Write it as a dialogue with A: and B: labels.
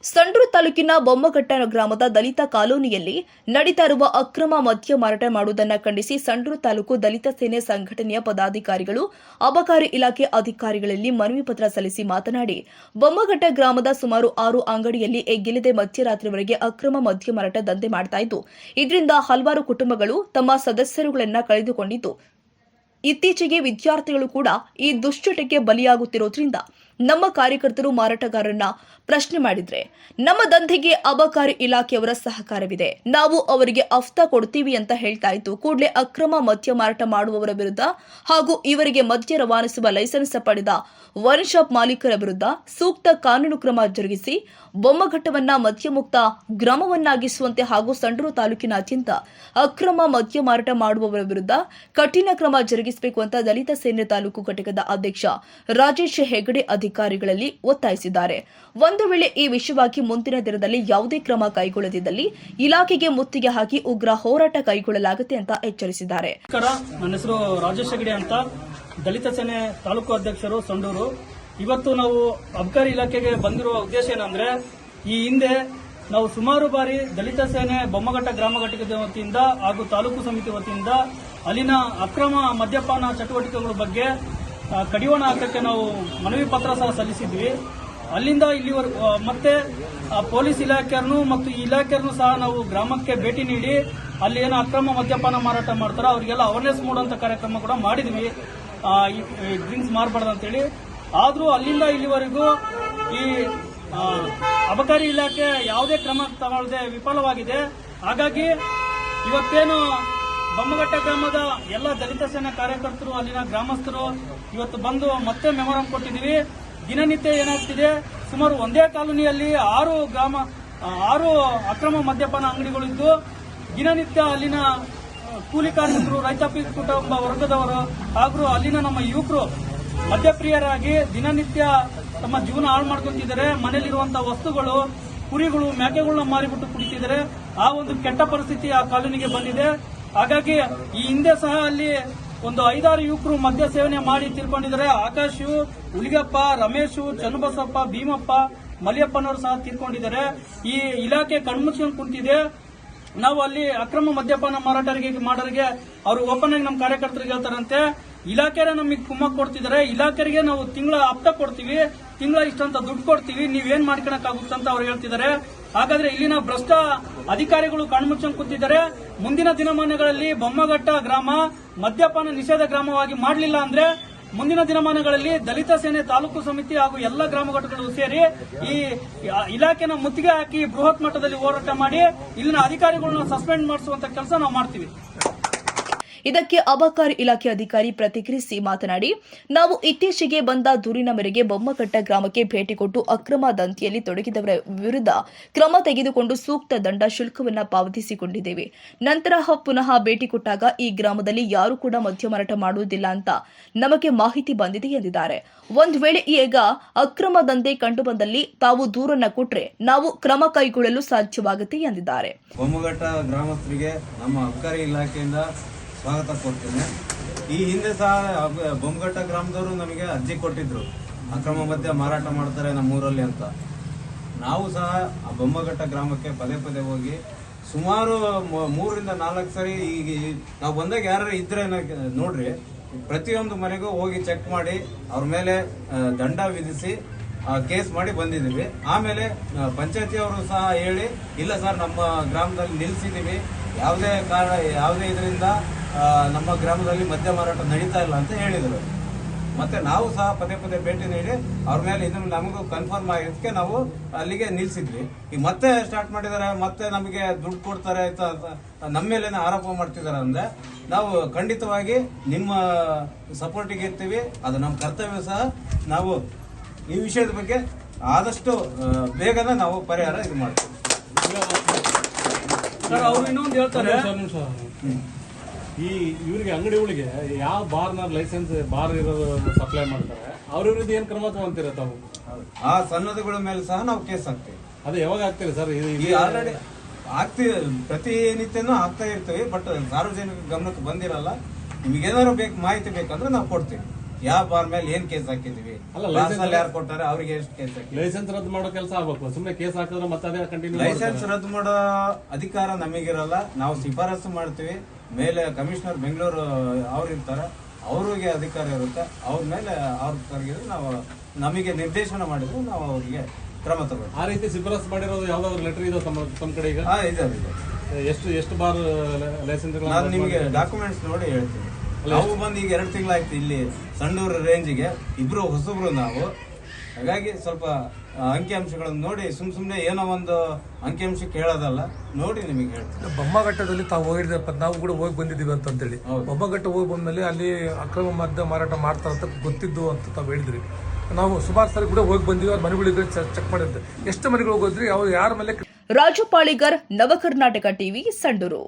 A: ಸಂಡೂರು ತಾಲೂಕಿನ ಬೊಮ್ಮಘಟ್ಟ ಗ್ರಾಮದ ದಲಿತ ಕಾಲೋನಿಯಲ್ಲಿ ನಡೀತಾ ಇರುವ ಅಕ್ರಮ ಮದ್ಯ ಮಾರಾಟ ಮಾಡುವುದನ್ನು ಖಂಡಿಸಿ ಸಂಡೂರು ತಾಲೂಕು ದಲಿತ ಸೇನೆ ಸಂಘಟನೆಯ ಪದಾಧಿಕಾರಿಗಳು ಅಬಕಾರಿ ಇಲಾಖೆ ಅಧಿಕಾರಿಗಳಲ್ಲಿ ಮನವಿ ಪತ್ರ ಸಲ್ಲಿಸಿ ಮಾತನಾಡಿ, ಬೊಮ್ಮಘಟ್ಟ ಗ್ರಾಮದ ಸುಮಾರು 6 ಅಂಗಡಿಯಲ್ಲಿ ಎಗ್ಗಿಲ್ಲದೆ ಮಧ್ಯರಾತ್ರಿವರೆಗೆ ಅಕ್ರಮ ಮದ್ಯ ಮಾರಾಟ ದಂಧೆ ಮಾಡ್ತಾ ಇದ್ದು, ಇದರಿಂದ ಹಲವಾರು ಕುಟುಂಬಗಳು ತಮ್ಮ ಸದಸ್ಯರುಗಳನ್ನು ಕಳೆದುಕೊಂಡಿದ್ದು, ಇತ್ತೀಚೆಗೆ ವಿದ್ಯಾರ್ಥಿಗಳು ಕೂಡ ಈ ದುಶ್ಚಟಕ್ಕೆ ಬಲಿಯಾಗುತ್ತಿರುವುದರಿಂದ ನಮ್ಮ ಕಾರ್ಯಕರ್ತರು ಮಾರಾಟಗಾರರನ್ನ ಪ್ರಶ್ನೆ ಮಾಡಿದ್ರೆ, ನಮ್ಮ ದಂಧೆಗೆ ಅಬಕಾರಿ ಇಲಾಖೆಯವರ ಸಹಕಾರವಿದೆ, ನಾವು ಅವರಿಗೆ ಅಫ್ತಾ ಕೊಡ್ತೀವಿ ಅಂತ ಹೇಳ್ತಾ ಇದ್ದು, ಕೂಡಲೇ ಅಕ್ರಮ ಮದ್ಯ ಮಾರಾಟ ಮಾಡುವವರ ವಿರುದ್ಧ ಹಾಗೂ ಇವರಿಗೆ ಮದ್ಯ ರವಾನಿಸುವ ಲೈಸೆನ್ಸ್ ಪಡೆದ ವೈನ್ ಶಾಪ್ ಮಾಲೀಕರ ವಿರುದ್ಧ ಸೂಕ್ತ ಕಾನೂನು ಕ್ರಮ ಜರುಗಿಸಿ ಬೊಮ್ಮಘಟ್ಟವನ್ನ ಮದ್ಯಮುಕ್ತ ಗ್ರಾಮವನ್ನಾಗಿಸುವಂತೆ ಹಾಗೂ ಸಂಡೂರು ತಾಲೂಕಿನಾದ್ಯಂತ ಅಕ್ರಮ ಮದ್ಯ ಮಾರಾಟ ಮಾಡುವವರ ವಿರುದ್ಧ ಕಠಿಣ ಕ್ರಮ ಜರುಗಿಸಬೇಕು ಅಂತ ದಲಿತ ಸೇನೆ ತಾಲೂಕು ಘಟಕದ ಅಧ್ಯಕ್ಷ ರಾಜೇಶ್ ಹೆಗಡೆ ಅಧಿಕಾರಿಗಳಲ್ಲಿ ಒತ್ತಾಯಿಸಿದ್ದಾರೆ. ಒಂದು ವೇಳೆ ಈ ವಿಷಯವಾಗಿ ಮುಂದಿನ ದಿನದಲ್ಲಿ ಯಾವುದೇ ಕ್ರಮ ಕೈಗೊಳ್ಳದಿದ್ದಲ್ಲಿ ಇಲಾಖೆಗೆ ಮುತ್ತಿಗೆ ಹಾಕಿ ಉಗ್ರ ಹೋರಾಟ ಕೈಗೊಳ್ಳಲಾಗುತ್ತೆ ಅಂತ ಎಚ್ಚರಿಸಿದ್ದಾರೆ.
B: ನನ್ನ ಹೆಸರು ರಾಜೇಶ್ ಹೆಗಡೆ ಅಂತ, ದಲಿತ ಸೇನೆ ತಾಲೂಕು ಅಧ್ಯಕ್ಷರು ಸಂಡೂರು. ಇವತ್ತು ನಾವು ಅಬಕಾರಿ ಇಲಾಖೆಗೆ ಬಂದಿರುವ ಉದ್ದೇಶ ಏನಂದ್ರೆ, ಈ ಹಿಂದೆ ನಾವು ಸುಮಾರು ಬಾರಿ ದಲಿತ ಸೇನೆ ಬೊಮ್ಮಘಟ್ಟ ಗ್ರಾಮ ಘಟಕದ ವತಿಯಿಂದ ಹಾಗೂ ತಾಲೂಕು ಸಮಿತಿ ವತಿಯಿಂದ ಅಲ್ಲಿನ ಅಕ್ರಮ ಮದ್ಯಪಾನ ಚಟುವಟಿಕೆಗಳ ಬಗ್ಗೆ ಕಡಿವಾಣ ಹಾಕಕ್ಕೆ ನಾವು ಮನವಿ ಪತ್ರ ಸಹ ಸಲ್ಲಿಸಿದ್ವಿ. ಅಲ್ಲಿಂದ ಇಲ್ಲಿವರೆಗೂ ಮತ್ತೆ ಪೊಲೀಸ್ ಇಲಾಖೆಯನ್ನು ಮತ್ತು ಈ ಇಲಾಖೆಯನ್ನು ಸಹ ನಾವು ಗ್ರಾಮಕ್ಕೆ ಭೇಟಿ ನೀಡಿ ಅಲ್ಲಿ ಏನೋ ಅಕ್ರಮ ಮದ್ಯಪಾನ ಮಾರಾಟ ಮಾಡ್ತಾರೋ ಅವರಿಗೆಲ್ಲ ಅವೇರ್ನೆಸ್ ಮಾಡುವಂತ ಕಾರ್ಯಕ್ರಮ ಕೂಡ ಮಾಡಿದ್ವಿ, ಡ್ರಿಂಕ್ಸ್ ಮಾರಬಾರ್ದು ಅಂತೇಳಿ. ಆದರೂ ಅಲ್ಲಿಂದ ಇಲ್ಲಿವರೆಗೂ ಈ ಅಬಕಾರಿ ಇಲಾಖೆ ಯಾವುದೇ ಕ್ರಮ ತಗೊಳ್ಳದೆ ವಿಫಲವಾಗಿದೆ. ಹಾಗಾಗಿ ಇವತ್ತೇನು ಬೊಮ್ಮಘಟ್ಟ ಗ್ರಾಮದ ಎಲ್ಲ ದಲಿತ ಸೇನಾ ಕಾರ್ಯಕರ್ತರು, ಅಲ್ಲಿನ ಗ್ರಾಮಸ್ಥರು ಇವತ್ತು ಬಂದು ಮತ್ತೆ ಮೆಮೊರಂ ಕೊಟ್ಟಿದ್ದೀವಿ. ದಿನನಿತ್ಯ ಏನಾಗ್ತಿದೆ, ಸುಮಾರು ಒಂದೇ ಕಾಲೋನಿಯಲ್ಲಿ 6 ಅಕ್ರಮ ಮದ್ಯಪಾನ ಅಂಗಡಿಗಳಿದ್ದು, ದಿನನಿತ್ಯ ಅಲ್ಲಿನ ಕೂಲಿ ಕಾರ್ಮಿಕರು, ರೈತಾಪಿ ಕುಟುಂಬ ವರ್ಗದವರು ಹಾಗೂ ಅಲ್ಲಿನ ನಮ್ಮ ಯುವಕರು ಮದ್ಯಪ್ರಿಯರಾಗಿ ದಿನನಿತ್ಯ ತಮ್ಮ ಜೀವನ ಹಾಳು ಮಾಡ್ಕೊಂತಿದ್ದಾರೆ. ಮನೆಯಲ್ಲಿರುವಂತಹ ವಸ್ತುಗಳು, ಕುರಿಗಳು, ಮೇಕೆಗಳನ್ನ ಮಾರಿಬಿಟ್ಟು ಕುಡಿತಿದ್ದಾರೆ. ಆ ಒಂದು ಕೆಟ್ಟ ಪರಿಸ್ಥಿತಿ ಆ ಕಾಲೋನಿಗೆ ಬಂದಿದೆ. ಹಾಗಾಗಿ ಈ ಹಿಂದೆ ಸಹ ಅಲ್ಲಿ ಒಂದು 5-6 ಯುವಕರು ಮದ್ಯ ಸೇವನೆ ಮಾಡಿ ತೀರ್ಕೊಂಡಿದ್ದಾರೆ. ಆಕಾಶು, ಹುಲಿಗಪ್ಪ, ರಮೇಶು, ಚನ್ನಬಸಪ್ಪ, ಭೀಮಪ್ಪ, ಮಲಿಯಪ್ಪನವರು ಸಹ ತೀರ್ಕೊಂಡಿದ್ದಾರೆ. ಈ ಇಲಾಖೆ ಕಣ್ಮುಚ್ಕೊಂಡು ಕುಂತಿದೆ. ನಾವು ಅಲ್ಲಿ ಅಕ್ರಮ ಮದ್ಯಪಾನ ಮಾಡೋರಿಗೆ ಅವರು ಓಪನ್ ಆಗಿ ನಮ್ಮ ಕಾರ್ಯಕರ್ತರಿಗೆ ಹೇಳ್ತಾರಂತೆ, ಇಲಾಖೆಯೇ ನಮಗೆ ಕುಮ್ಮಕ್ ಕೊಡ್ತಿದ್ದಾರೆ, ಇಲಾಖೆಗೆ ನಾವು ತಿಂಗಳ ಹಪ್ತ ಕೊಡ್ತೀವಿ, ತಿಂಗಳ ಇಷ್ಟಂತ ದುಡ್ಡು ಕೊಡ್ತೀವಿ, ನೀವೇನ್ ಮಾಡ್ಕೊಳಕ್ಕಾಗುತ್ತೆ ಅಂತ ಅವ್ರು ಹೇಳ್ತಿದ್ದಾರೆ. ಹಾಗಾದ್ರೆ ಇಲ್ಲಿನ ಭ್ರಷ್ಟ ಅಧಿಕಾರಿಗಳು ಕಣ್ಮುಚ್ಚಂಗ್ ಕೂತಿದ್ದಾರೆ. ಮುಂದಿನ ದಿನಮಾನಗಳಲ್ಲಿ ಬೊಮ್ಮಘಟ್ಟ ಗ್ರಾಮ ಮದ್ಯಪಾನ ನಿಷೇಧ ಗ್ರಾಮವಾಗಿ ಮಾಡಲಿಲ್ಲ ಅಂದ್ರೆ ಮುಂದಿನ ದಿನಮಾನಗಳಲ್ಲಿ ದಲಿತ ಸೇನೆ ತಾಲೂಕು ಸಮಿತಿ ಹಾಗೂ ಎಲ್ಲ ಗ್ರಾಮ ಘಟಕಗಳು ಸೇರಿ ಈ ಇಲಾಖೆನ ಮುತ್ತಿಗೆ ಹಾಕಿ ಬೃಹತ್ ಮಟ್ಟದಲ್ಲಿ ಹೋರಾಟ ಮಾಡಿ ಇಲ್ಲಿನ ಅಧಿಕಾರಿಗಳನ್ನ ಸಸ್ಪೆಂಡ್ ಮಾಡಿಸುವಂತ ಕೆಲಸ ನಾವು ಮಾಡ್ತೀವಿ.
A: ಇದಕ್ಕೆ ಅಬಕಾರಿ ಇಲಾಖೆ ಅಧಿಕಾರಿ ಪ್ರತಿಕ್ರಿಯಿಸಿ ಮಾತನಾಡಿ, ನಾವು ಇತ್ತೀಚೆಗೆ ಬಂದ ದೂರಿನ ಮೇರೆಗೆ ಬೊಮ್ಮಘಟ್ಟ ಗ್ರಾಮಕ್ಕೆ ಭೇಟಿ ಕೊಟ್ಟು ಅಕ್ರಮ ದಂಧೆಯಲ್ಲಿ ತೊಡಗಿದವರ ವಿರುದ್ಧ ಕ್ರಮ ತೆಗೆದುಕೊಂಡು ಸೂಕ್ತ ದಂಡ ಶುಲ್ಕವನ್ನು ಪಾವತಿಸಿಕೊಂಡಿದ್ದೇವೆ. ನಂತರ ಪುನಃ ಭೇಟಿ ಕೊಟ್ಟಾಗ ಈ ಗ್ರಾಮದಲ್ಲಿ ಯಾರು ಕೂಡ ಮದ್ಯ ಮಾರಾಟ ಮಾಡುವುದಿಲ್ಲ ಅಂತ ನಮಗೆ ಮಾಹಿತಿ ಬಂದಿದೆ ಎಂದಿದ್ದಾರೆ. ಒಂದು ವೇಳೆ ಈಗ ಅಕ್ರಮ ದಂಧೆ ಕಂಡು ಬಂದಲ್ಲಿ ತಾವು ದೂರನ್ನ ಕೊಟ್ರೆ ನಾವು ಕ್ರಮ ಕೈಗೊಳ್ಳಲು ಸಾಧ್ಯವಾಗುತ್ತೆ ಎಂದಿದ್ದಾರೆ.
C: ಬೊಮ್ಮಘಟ್ಟ ಗ್ರಾಮಸ್ಥರಿಗೆ ನಮ್ಮ ಅಬಕಾರಿ ಇಲಾಖೆಯಿಂದ ಸ್ವಾಗತ ಕೊಡ್ತೇನೆ. ಈ ಹಿಂದೆ ಸಹ ಬೊಮ್ಮಘಟ್ಟ ಗ್ರಾಮದವರು ನಮಗೆ ಅರ್ಜಿ ಕೊಟ್ಟಿದ್ರು, ಅಕ್ರಮ ಮದ್ಯ ಮಾರಾಟ ಮಾಡ್ತಾರೆ ನಮ್ಮೂರಲ್ಲಿ ಅಂತ. ನಾವು ಸಹ ಆ ಬೊಮ್ಮಘಟ್ಟ ಗ್ರಾಮಕ್ಕೆ ಪದೇ ಪದೇ ಹೋಗಿ ಸುಮಾರು 3-4 ಸರಿ ಈಗ ನಾವು ಬಂದಾಗ ಯಾರು ಇದ್ರೆ ನೋಡ್ರಿ, ಪ್ರತಿಯೊಂದು ಮನೆಗೂ ಹೋಗಿ ಚೆಕ್ ಮಾಡಿ ಅವ್ರ ಮೇಲೆ ದಂಡ ವಿಧಿಸಿ ಕೇಸ್ ಮಾಡಿ ಬಂದಿದ್ದೀವಿ. ಆಮೇಲೆ ಪಂಚಾಯತಿ ಅವರು ಸಹ ಹೇಳಿ, ಇಲ್ಲ ಸರ್ ನಮ್ಮ ಗ್ರಾಮದಲ್ಲಿ ನಿಲ್ಲಿಸಿದ್ದೀವಿ, ಯಾವುದೇ ಕಾರಣ ಯಾವುದೇ ಇದರಿಂದ ನಮ್ಮ ಗ್ರಾಮದಲ್ಲಿ ಮದ್ಯ ಮಾರಾಟ ನಡೀತಾ ಇಲ್ಲ ಅಂತ ಹೇಳಿದರು. ಮತ್ತೆ ನಾವು ಸಹ ಪದೇ ಪದೇ ಭೇಟಿ ನೀಡಿ ಅವ್ರ ಮೇಲೆ ಇದನ್ನು ನಮಗೂ ಕನ್ಫರ್ಮ್ ಆಗಿದ್ದಕ್ಕೆ ನಾವು ಅಲ್ಲಿಗೆ ನಿಲ್ಸಿದ್ವಿ. ಈಗ ಮತ್ತೆ ಸ್ಟಾರ್ಟ್ ಮಾಡಿದ್ದಾರೆ, ಮತ್ತೆ ನಮಗೆ ದುಡ್ಡು ಕೊಡ್ತಾರೆ ಅಂತ ನಮ್ಮ ಮೇಲೆ ಆರೋಪ ಮಾಡ್ತಿದ್ದಾರೆ. ಅಂದ್ರೆ ನಾವು ಖಂಡಿತವಾಗಿ ನಿಮ್ಮ ಸಪೋರ್ಟಿಗೆ ಇರ್ತೀವಿ, ಅದು ನಮ್ಮ ಕರ್ತವ್ಯ ಸಹ. ನಾವು ಈ ವಿಷಯದ ಬಗ್ಗೆ ಆದಷ್ಟು ಬೇಗನೆ ನಾವು ಪರಿಹಾರ ಇದು ಮಾಡ್ತೀವಿ.
B: ಅವ್ರು ಇನ್ನೊಂದು ಹೇಳ್ತಾರೆ,
D: ಈ ಇವರಿಗೆ ಅಂಗಡಿಗಳಿಗೆ ಯಾವ ಬಾರ್ನ ಲೈಸೆನ್ಸ್ ಬಾರ್ ಇರೋದು ಸಪ್ಲೈ ಮಾಡ್ತಾರೆ, ಅವ್ರ ವಿರುದ್ಧ ಏನ್ ಕ್ರಮ ತಗೊಂತೀರ ತಾವು?
C: ಆ ಸನ್ನದಗಳ ಮೇಲೆ ಸಹ ನಾವು ಕೇಸ್ ಹಾಕ್ತೀವಿ.
D: ಅದು ಯಾವಾಗ ಆಗ್ತೀರಿ ಸರ್?
C: ಆಲ್ರೆಡಿ ಆಗ್ತೀವಿ, ಪ್ರತಿನಿತ್ಯನೂ ಆಗ್ತಾ ಇರ್ತೀವಿ. ಬಟ್ ಸಾರ್ವಜನಿಕ ಗಮನಕ್ಕೆ ಬಂದಿರಲ್ಲ. ನಿಮ್ಗೇನಾದ್ರು ಮಾಹಿತಿ ಬೇಕಂದ್ರೆ ನಾವು ಕೊಡ್ತೀವಿ. ಯಾವ ಬಾರ್ ಮೇಲೆ ಏನ್ ಕೇಸ್ ಹಾಕಿದೀವಿ,
D: ಅಲ್ಲ,
C: ಕ್ಲಾಸಲ್ಲಿ ಯಾರು ಕೊಟ್ಟಾರೆ ಅವ್ರಿಗೆ ಎಷ್ಟು ಕೇಸ್ ಹಾಕಿದ್ವಿ.
D: ಲೈಸೆನ್ಸ್ ರದ್ದು ಮಾಡೋ ಕೆಲಸ ಆಗ್ಬೇಕು. ಸುಮ್ಮನೆ ಕೇಸ್ ಹಾಕಿದ್ರೆ ಮತ್ತೆ ಅದೇ ಕಂಟಿನ್ಯೂ
C: ಲೈಸೆನ್ಸ್ ರದ್ದು ಮಾಡೋ ಅಧಿಕಾರ ನಮಗಿರಲ್ಲ. ನಾವು ಶಿಫಾರಸು ಮಾಡ್ತೀವಿ. ಮೇಲೆ ಕಮಿಷನರ್ ಬೆಂಗಳೂರು ಅವ್ರು ಇರ್ತಾರೆ, ಅವ್ರಿಗೆ ಅಧಿಕಾರ ಇರುತ್ತೆ. ಅವ್ರ ಮೇಲೆ ಅವ್ರ ಕರ್ಗಿದ್ರೆ ನಾವು ನಮಗೆ ನಿರ್ದೇಶನ ಮಾಡಿದ್ರೆ ನಾವು ಅವರಿಗೆ ಕ್ರಮ ತಗೊಳ್ತೀವಿ.
D: ಆ ರೀತಿ ಶಿಫಾರಸ್ ಮಾಡಿರೋದು ಯಾವ್ದಾದ್ರು ಲೆಟರ್ ಇದೆ ತಮ್ಮ ಕಡೆ ಈಗ?
C: ಇದೆ.
D: ಎಷ್ಟು ಬಾರ್ ಲೈಸೆನ್ಸ್
C: ನಾನು ನಿಮಗೆ ಡಾಕ್ಯುಮೆಂಟ್ಸ್ ನೋಡಿ ಹೇಳ್ತೀನಿ. ನಾವು ಬಂದು ಈಗ 2 ತಿಂಗಳಾಯ್ತು ಇಲ್ಲಿ ಸಂಡೂರು ರೇಂಜಿಗೆ, ಇಬ್ರು ಹೊಸಬ್ರು ನಾವು. ಹಾಗಾಗಿ ಸ್ವಲ್ಪ ಅಂಕಿಅಂಶಗಳನ್ನು ನೋಡಿ ಸುಮ್ನೆ ಏನೋ ಒಂದು ಅಂಕಿಅಂಶ ಕೇಳೋದಲ್ಲ, ನೋಡಿ ನಿಮಗೆ ಹೇಳ್ತೀನಿ.
E: ಬೊಮ್ಮಘಟ್ಟದಲ್ಲಿ ತಾವು ಹೋಗಿದ್ರಪ್ಪ, ನಾವು ಕೂಡ ಹೋಗಿ ಬಂದಿದ್ದೀವಿ ಅಂತೇಳಿ. ಬೊಮ್ಮಘಟ್ಟ ಹೋಗಿ ಬಂದ್ಮೇಲೆ ಅಲ್ಲಿ ಅಕ್ರಮ ಮದ್ಯ ಮಾರಾಟ ಮಾಡ್ತಾರಂತ ಗೊತ್ತಿದ್ದು ಅಂತ ತಾವು ಹೇಳಿದ್ರಿ. ನಾವು ಸುಮಾರು ಸಾರಿ ಕೂಡ ಹೋಗಿ ಬಂದಿವಿ, ಅವ್ರ ಮನೆಗಳಿಗೆ ಚೆಕ್ ಮಾಡಿದ್ದೆ. ಎಷ್ಟು ಮನೆಗಳು ಹೋಗೋದ್ರಿ, ಅವ್ರು ಯಾರ ಮೇಲೆ?
A: ರಾಜು ಪಾಳಿಗರ್, ನವಕರ್ನಾಟಕ ಟಿವಿ, ಸಂಡೂರು.